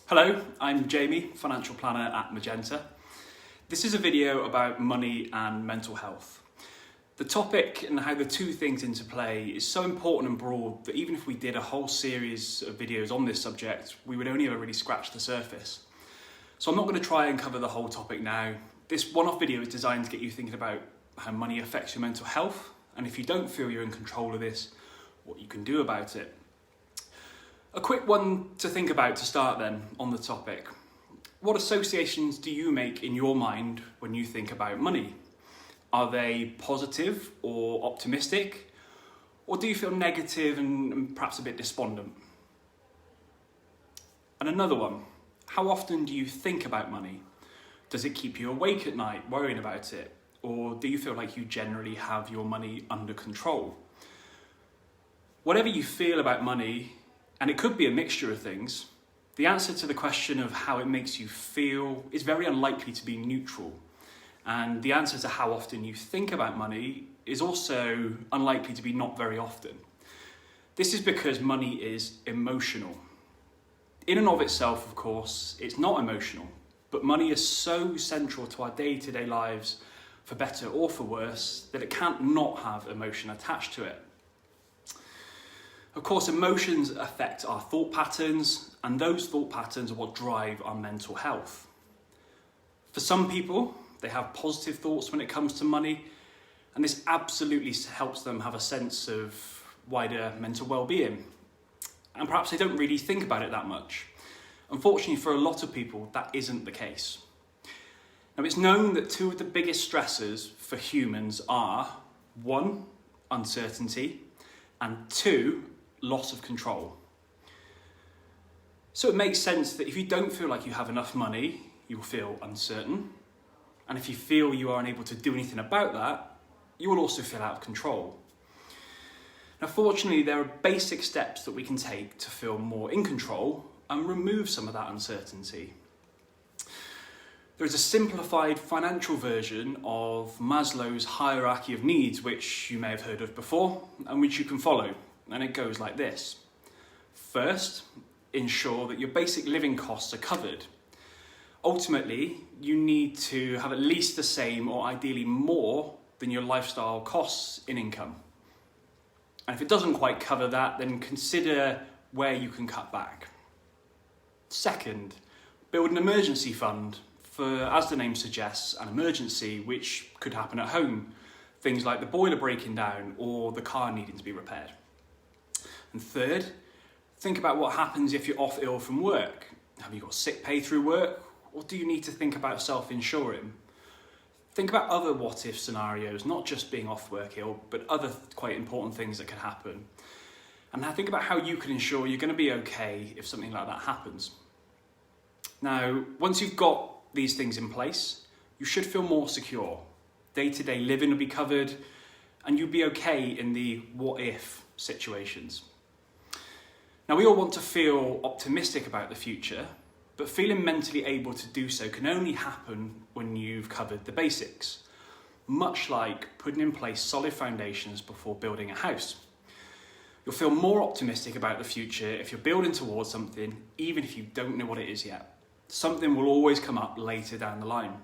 Hello, I'm Jamie, financial planner at Magenta. This is a video about money and mental health. The topic and how the two things interplay is so important and broad that even if we did a whole series of videos on this subject, we would only ever really scratch the surface. So I'm not going to try and cover the whole topic now. This one-off video is designed to get you thinking about how money affects your mental health, and if you don't feel you're in control of this, what you can do about it. A quick one to think about to start then on the topic. What associations do you make in your mind when you think about money? Are they positive or optimistic? Or do you feel negative and perhaps a bit despondent? And another one, how often do you think about money? Does it keep you awake at night worrying about it? Or do you feel like you generally have your money under control? Whatever you feel about money, and it could be a mixture of things, the answer to the question of how it makes you feel is very unlikely to be neutral. And the answer to how often you think about money is also unlikely to be not very often. This is because money is emotional. In and of itself, of course, it's not emotional, but money is so central to our day-to-day lives, for better or for worse, that it can't not have emotion attached to it. Of course, emotions affect our thought patterns, and those thought patterns are what drive our mental health. For some people, they have positive thoughts when it comes to money, and this absolutely helps them have a sense of wider mental well-being. And perhaps they don't really think about it that much. Unfortunately, for a lot of people, that isn't the case. Now, it's known that two of the biggest stressors for humans are, one, uncertainty, and two, loss of control. So it makes sense that if you don't feel like you have enough money, you will feel uncertain. And if you feel you are unable to do anything about that, you will also feel out of control. Now, fortunately, there are basic steps that we can take to feel more in control and remove some of that uncertainty. There is a simplified financial version of Maslow's hierarchy of needs, which you may have heard of before and which you can follow. And it goes like this. First, ensure that your basic living costs are covered. Ultimately, you need to have at least the same or ideally more than your lifestyle costs in income. And if it doesn't quite cover that, then consider where you can cut back. Second, build an emergency fund for, as the name suggests, an emergency which could happen at home. Things like the boiler breaking down or the car needing to be repaired. And third, think about what happens if you're off ill from work. Have you got sick pay through work, or do you need to think about self-insuring? Think about other what-if scenarios, not just being off work ill, but other quite important things that could happen. And now think about how you can ensure you're going to be okay if something like that happens. Now, once you've got these things in place, you should feel more secure. Day-to-day living will be covered, and you'll be okay in the what-if situations. Now, we all want to feel optimistic about the future, but feeling mentally able to do so can only happen when you've covered the basics, much like putting in place solid foundations before building a house. You'll feel more optimistic about the future if you're building towards something, even if you don't know what it is yet. Something will always come up later down the line.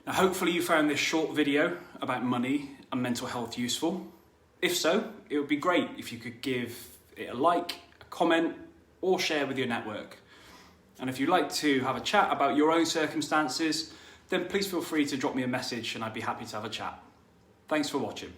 Now, hopefully you found this short video about money and mental health useful. If so, it would be great if you could give it a like, a comment, or share with your network. And if you'd like to have a chat about your own circumstances, then please feel free to drop me a message and I'd be happy to have a chat. Thanks for watching.